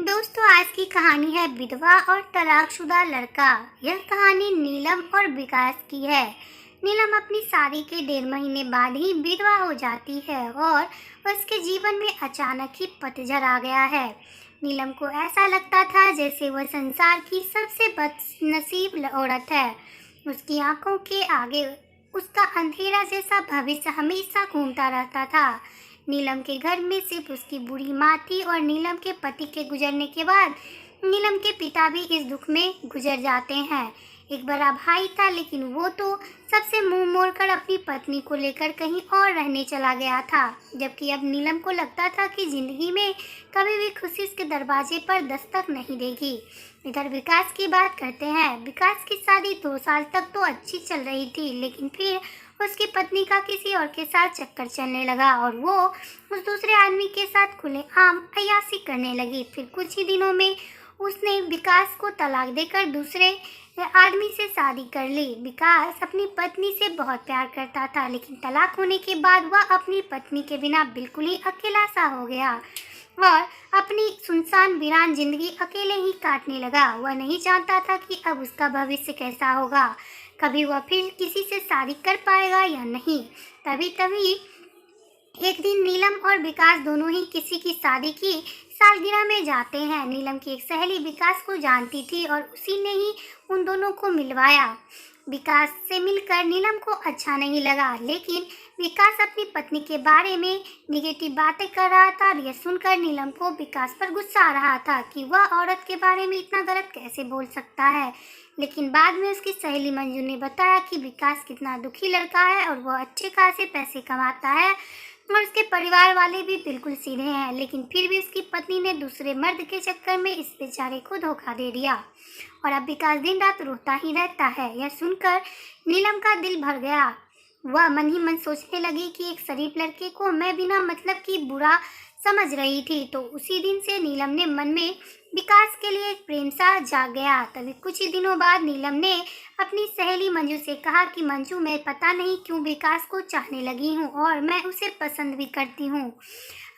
दोस्तों, आज की कहानी है विधवा और तलाकशुदा लड़का। यह कहानी नीलम और विकास की है। नीलम अपनी शादी के 1.5 महीने बाद ही विधवा हो जाती है और उसके जीवन में अचानक ही पतझड़ आ गया है। नीलम को ऐसा लगता था जैसे वह संसार की सबसे बदनसीब औरत है। उसकी आंखों के आगे उसका अंधेरा जैसा भविष्य हमेशा घूमता रहता था। नीलम के घर में सिर्फ उसकी बूढ़ी माँ थी और नीलम के पति के गुजरने के बाद नीलम के पिता भी इस दुख में गुजर जाते हैं। एक बड़ा भाई था, लेकिन वो तो सबसे मुंह मोड़कर अपनी पत्नी को लेकर कहीं और रहने चला गया था। जबकि अब नीलम को लगता था कि जिंदगी में कभी भी खुशी उसके दरवाजे पर दस्तक नहीं देगी। इधर विकास की बात करते हैं। विकास की शादी 2 साल तक तो अच्छी चल रही थी, लेकिन फिर उसकी पत्नी का किसी और के साथ चक्कर चलने लगा और वो उस दूसरे आदमी के साथ खुलेआम अय्याशी करने लगी। फिर कुछ ही दिनों में उसने विकास को तलाक देकर दूसरे आदमी से शादी कर ली। विकास अपनी पत्नी से बहुत प्यार करता था, लेकिन तलाक होने के बाद वह अपनी पत्नी के बिना बिल्कुल ही अकेला सा हो गया और अपनी सुनसान वीरान जिंदगी अकेले ही काटने लगा। वह नहीं जानता था कि अब उसका भविष्य कैसा होगा, कभी वह फिर किसी से शादी कर पाएगा या नहीं। तभी तभी एक दिन नीलम और विकास दोनों ही किसी की शादी की सालगिरह में जाते हैं। नीलम की एक सहेली विकास को जानती थी और उसी ने ही उन दोनों को मिलवाया। विकास से मिलकर नीलम को अच्छा नहीं लगा, लेकिन विकास अपनी पत्नी के बारे में निगेटिव बातें कर रहा था और यह सुनकर नीलम को विकास पर गुस्सा आ रहा था कि वह औरत के बारे में इतना गलत कैसे बोल सकता है। लेकिन बाद में उसकी सहेली मंजू ने बताया कि विकास कितना दुखी लड़का है और वह अच्छे खासे पैसे कमाता है और उसके परिवार वाले भी बिल्कुल सीधे हैं, लेकिन फिर भी उसकी पत्नी ने दूसरे मर्द के चक्कर में इस बेचारे को धोखा दे दिया और अब विकास दिन रात रोता ही रहता है। यह सुनकर नीलम का दिल भर गया। वह मन ही मन सोचने लगी कि एक शरीफ लड़के को मैं बिना मतलब की बुरा समझ रही थी। तो उसी दिन से नीलम ने मन में विकास के लिए एक प्रेम सा जाग गया। तभी कुछ ही दिनों बाद नीलम ने अपनी सहेली मंजू से कहा कि मंजू, मैं पता नहीं क्यों विकास को चाहने लगी हूँ और मैं उसे पसंद भी करती हूँ।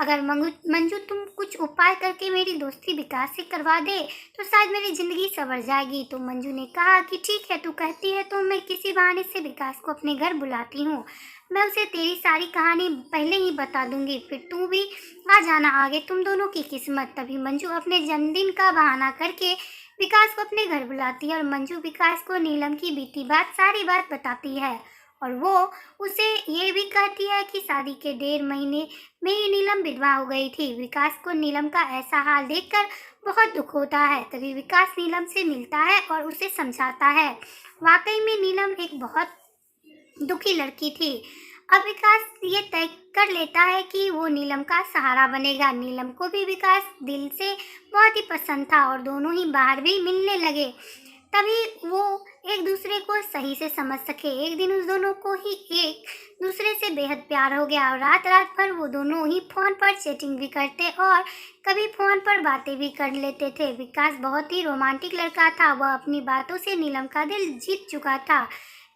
अगर मंजू तुम कुछ उपाय करके मेरी दोस्ती विकास से करवा दे तो शायद मेरी जिंदगी संवर जाएगी। तो मंजू ने कहा कि ठीक है, तू कहती है तो मैं किसी बहाने से विकास को अपने घर बुलाती हूँ। मैं उसे तेरी सारी कहानी पहले ही बता दूंगी, फिर तू भी आ जाना, आगे तुम दोनों की किस्मत। तभी मंजू अपने जन्मदिन का बहाना करके विकास को अपने घर बुलाती है और मंजू विकास को नीलम की बीती सारी बात बताती है और वो उसे ये भी कहती है कि शादी के 1.5 महीने में ही नीलम विधवा हो गई थी। विकास को नीलम का ऐसा हाल देखकर बहुत दुख होता है। तभी विकास नीलम से मिलता है और उसे समझाता है। वाकई में नीलम एक बहुत दुखी लड़की थी। अब विकास ये तय कर लेता है कि वो नीलम का सहारा बनेगा। नीलम को भी विकास दिल से बहुत ही पसंद था और दोनों ही बाहर भी मिलने लगे, तभी वो एक दूसरे को सही से समझ सके। एक दिन उस दोनों को ही एक दूसरे से बेहद प्यार हो गया और रात रात भर वो दोनों ही फोन पर चैटिंग भी करते और कभी फोन पर बातें भी कर लेते थे। विकास बहुत ही रोमांटिक लड़का था। वह अपनी बातों से नीलम का दिल जीत चुका था।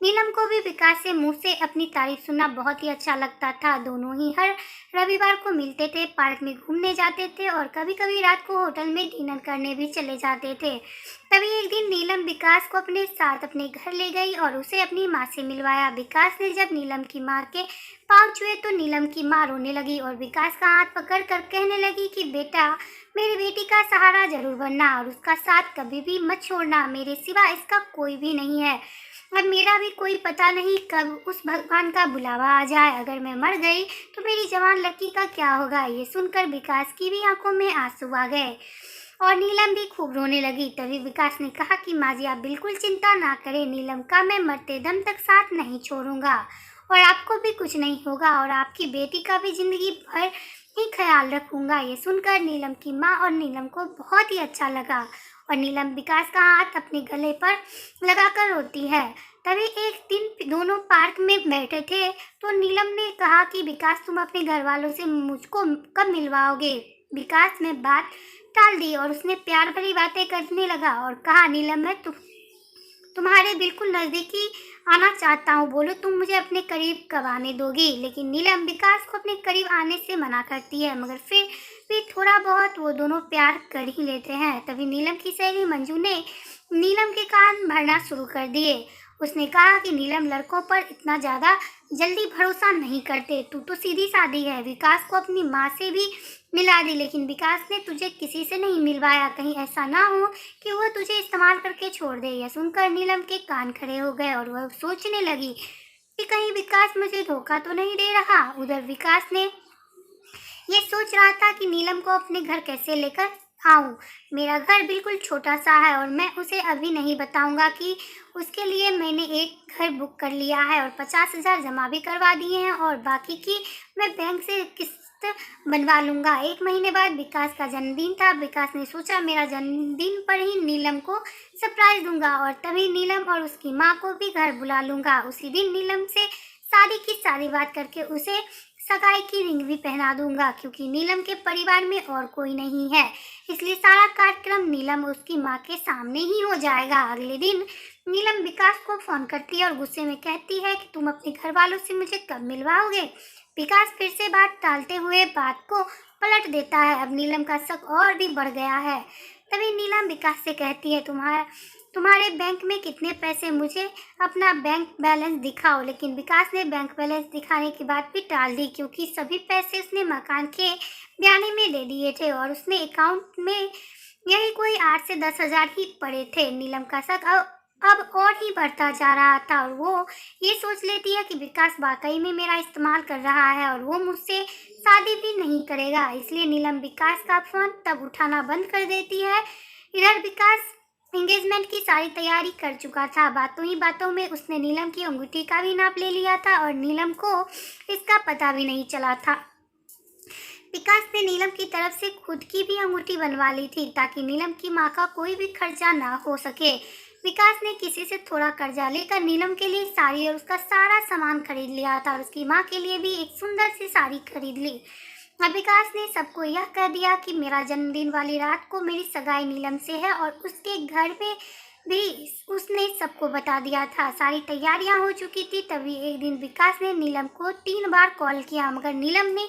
नीलम को भी विकास से मुंह से अपनी तारीफ सुनना बहुत ही अच्छा लगता था। दोनों ही हर रविवार को मिलते थे, पार्क में घूमने जाते थे और कभी कभी रात को होटल में डिनर करने भी चले जाते थे। तभी एक दिन नीलम विकास को अपने साथ अपने घर ले गई और उसे अपनी माँ से मिलवाया। विकास ने जब नीलम की माँ के पाँव छुए तो नीलम की माँ रोने लगी और विकास का हाथ पकड़ कर कहने लगी कि बेटा, मेरी बेटी का सहारा जरूर बनना और उसका साथ कभी भी मत छोड़ना। मेरे सिवा इसका कोई भी नहीं है और मेरा भी कोई पता नहीं कब उस भगवान का बुलावा आ जाए। अगर मैं मर गई तो मेरी जवान लड़की का क्या होगा। ये सुनकर विकास की भी आंखों में आंसू आ गए और नीलम भी खूब रोने लगी। तभी विकास ने कहा कि माँ जी, आप बिल्कुल चिंता ना करें, नीलम का मैं मरते दम तक साथ नहीं छोड़ूंगा और आपको भी कुछ नहीं होगा और आपकी बेटी का भी जिंदगी भर ही ख्याल रखूंगा। ये सुनकर नीलम की माँ और नीलम को बहुत ही अच्छा लगा और नीलम विकास का हाथ अपने गले पर लगाकर रोती है। तभी एक दिन दोनों पार्क में बैठे थे तो नीलम ने कहा कि विकास, तुम अपने घर वालों से मुझको कब मिलवाओगे। विकास ने बात टाल दी और उसने प्यार भरी बातें करने लगा और कहा, नीलम, मैं तुम्हारे बिल्कुल नज़दीकी आना चाहता हूँ, बोलो तुम मुझे अपने करीब कब आने दोगी। लेकिन नीलम विकास को अपने करीब आने से मना करती है, मगर फिर भी थोड़ा बहुत वो दोनों प्यार कर ही लेते हैं। तभी नीलम की सहेली मंजू ने नीलम के कान भरना शुरू कर दिए। उसने कहा कि नीलम लड़कों पर इतना ज़्यादा जल्दी भरोसा नहीं करते, तू तो सीधी सादी है, विकास को अपनी माँ से भी मिला दी, लेकिन विकास ने तुझे किसी से नहीं मिलवाया, कहीं ऐसा ना हो कि वह तुझे इस्तेमाल करके छोड़ दे। यह सुनकर नीलम के कान खड़े हो गए और वह सोचने लगी कि कहीं विकास मुझे धोखा तो नहीं दे रहा। उधर विकास ने ये सोच रहा था कि नीलम को अपने घर कैसे लेकर आऊं। मेरा घर बिल्कुल छोटा सा है और मैं उसे अभी नहीं बताऊंगा कि उसके लिए मैंने एक घर बुक कर लिया है और 50,000 जमा भी करवा दिए हैं और बाकी की मैं बैंक से किस्त बनवा लूंगा। 1 महीने बाद विकास का जन्मदिन था। विकास ने सोचा मेरा जन्मदिन पर ही नीलम को सरप्राइज दूंगा और तभी नीलम और उसकी माँ को भी घर बुला लूंगा। उसी दिन नीलम से शादी की सारी बात करके उसे सगाई की रिंग भी पहना दूंगा, क्योंकि नीलम के परिवार में और कोई नहीं है, इसलिए सारा कार्यक्रम नीलम और उसकी माँ के सामने ही हो जाएगा। अगले दिन नीलम विकास को फोन करती है और गुस्से में कहती है कि तुम अपने घर वालों से मुझे कब मिलवाओगे। विकास फिर से बात टालते हुए बात को पलट देता है। अब नीलम का शक और भी बढ़ गया है। तभी नीलम विकास से कहती है तुम्हारे बैंक में कितने पैसे, मुझे अपना बैंक बैलेंस दिखाओ। लेकिन विकास ने बैंक बैलेंस दिखाने की बात भी टाल दी, क्योंकि सभी पैसे उसने मकान के ब्याने में दे दिए थे और उसने अकाउंट में यही कोई 8 से 10,000 ही पड़े थे। नीलम का शक अब और ही बढ़ता जा रहा था और वो ये सोच लेती है कि विकास वाकई में मेरा इस्तेमाल कर रहा है और वो मुझसे शादी भी नहीं करेगा। इसलिए नीलम विकास का फोन तब उठाना बंद कर देती है। इधर विकास एंगेजमेंट की सारी तैयारी कर चुका था। बातों ही बातों में उसने नीलम की अंगूठी का भी नाप ले लिया था और नीलम को इसका पता भी नहीं चला था। विकास ने नीलम की तरफ से खुद की भी अंगूठी बनवा ली थी, ताकि नीलम की माँ का कोई भी खर्चा ना हो सके। विकास ने किसी से थोड़ा कर्जा लेकर नीलम के लिए साड़ी और उसका सारा सामान खरीद लिया था और उसकी माँ के लिए भी एक सुंदर सी साड़ी खरीद ली। अब विकास ने सबको यह कह दिया कि मेरा जन्मदिन वाली रात को मेरी सगाई नीलम से है और उसके घर में भी उसने सबको बता दिया था। सारी तैयारियां हो चुकी थी। तभी एक दिन विकास ने नीलम को 3 बार कॉल किया, मगर नीलम ने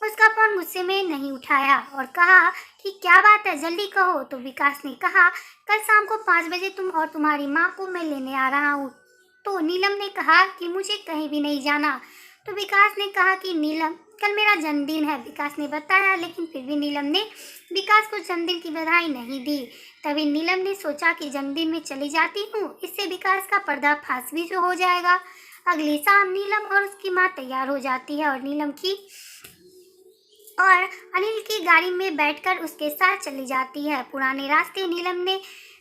उसका फोन गुस्से में नहीं उठाया और कहा कि क्या बात है, जल्दी कहो। तो विकास ने कहा कल शाम को 5 बजे तुम और तुम्हारी माँ को मैं लेने आ रहा हूँ। तो नीलम ने कहा कि मुझे कहीं भी नहीं जाना। तो विकास ने कहा कि नीलम कल मेरा जन्मदिन है, विकास ने बताया, लेकिन फिर भी नीलम ने विकास को जन्मदिन की बधाई नहीं दी। तभी नीलम ने सोचा कि जन्मदिन में चली जाती हूँ, इससे विकास का पर्दाफाश भी जो हो जाएगा। अगली शाम नीलम और उसकी माँ तैयार हो जाती है और अनिल की गाड़ी में बैठकर उसके साथ चली जाती है। पुराने रास्ते नीलम ने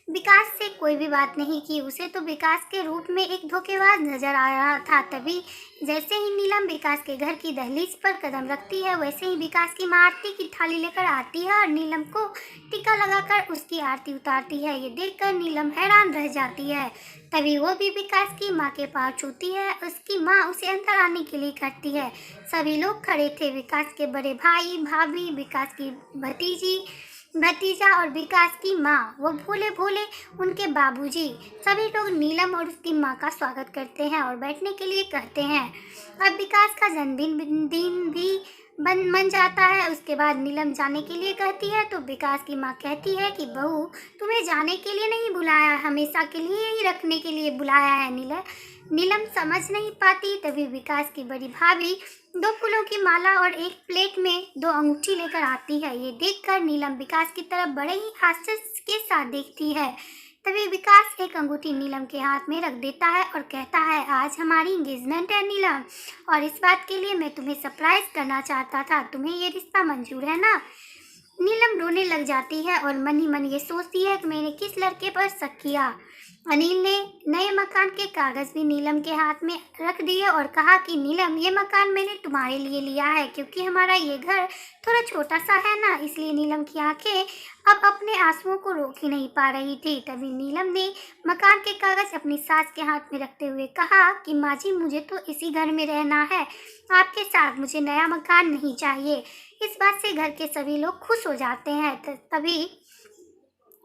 विकास से कोई भी बात नहीं की। उसे तो विकास के रूप में एक धोखेबाज नजर आ रहा था। तभी जैसे ही नीलम विकास के घर की दहलीज पर कदम रखती है, वैसे ही विकास की माँ आरती की थाली लेकर आती है और नीलम को टीका लगाकर उसकी आरती उतारती है। ये देखकर नीलम हैरान रह जाती है। तभी वो भी विकास की माँ के पास छूती है। उसकी माँ उसे अंदर आने के लिए कहती है। सभी लोग खड़े थे, विकास के बड़े भाई भाभी, विकास की भतीजा और विकास की माँ, वो भोले भोले उनके बाबूजी। सभी लोग नीलम और उसकी माँ का स्वागत करते हैं और बैठने के लिए कहते हैं। अब विकास का जन्मदिन भी बन जाता है। उसके बाद नीलम जाने के लिए कहती है तो विकास की माँ कहती है कि बहू, तुम्हें जाने के लिए नहीं बुलाया, हमेशा के लिए ही रखने के लिए बुलाया है। नीलम समझ नहीं पाती। तभी विकास की बड़ी भाभी 2 फूलों की माला और एक प्लेट में 2 अंगूठी लेकर आती है। ये देखकर नीलम विकास की तरफ बड़े ही आश्चर्य के साथ देखती है। तभी विकास एक अंगूठी नीलम के हाथ में रख देता है और कहता है, आज हमारी एंगेजमेंट है नीलम, और इस बात के लिए मैं तुम्हें सरप्राइज करना चाहता था। तुम्हें ये रिश्ता मंजूर है ना? नीलम रोने लग जाती है और मन ही मन ये सोचती है कि मैंने किस लड़के पर शक किया। अनिल ने नए मकान के कागज भी नीलम के हाथ में रख दिए और कहा कि नीलम, ये मकान मैंने तुम्हारे लिए लिया है, क्योंकि हमारा ये घर थोड़ा छोटा सा है ना, इसलिए नीलम की आंखें अब अपने आंसुओं को रोक ही नहीं पा रही थी। तभी नीलम ने मकान के कागज अपनी सास के हाथ में रखते हुए कहा कि माँ जी, मुझे तो इसी घर में रहना है आपके साथ, मुझे नया मकान नहीं चाहिए। इस बात से घर के सभी लोग खुश हो जाते हैं। तभी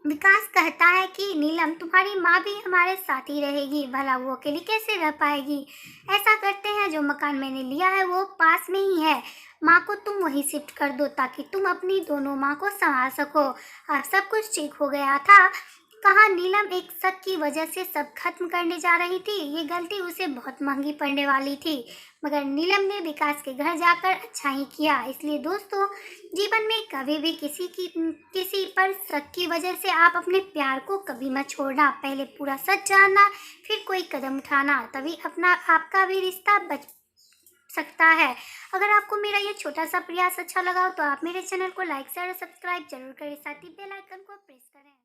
विकास कहता है कि नीलम, तुम्हारी माँ भी हमारे साथ ही रहेगी, भला वो अकेली कैसे रह पाएगी। ऐसा करते हैं, जो मकान मैंने लिया है वो पास में ही है, माँ को तुम वहीं शिफ्ट कर दो ताकि तुम अपनी दोनों माँ को संभाल सको। अब सब कुछ ठीक हो गया था। कहा नीलम एक शक की वजह से सब खत्म करने जा रही थी। ये गलती उसे बहुत महंगी पड़ने वाली थी, मगर नीलम ने विकास के घर जाकर अच्छा ही किया। इसलिए दोस्तों, जीवन में कभी भी किसी पर शक की वजह से आप अपने प्यार को कभी मत छोड़ना। पहले पूरा सच जानना, फिर कोई कदम उठाना, तभी अपना आपका भी रिश्ता बच सकता है। अगर आपको मेरा ये छोटा सा प्रयास अच्छा लगा हो तो आप मेरे चैनल को लाइक शेयर और सब्सक्राइब जरूर करें, साथ ही बेल आइकन को प्रेस करें।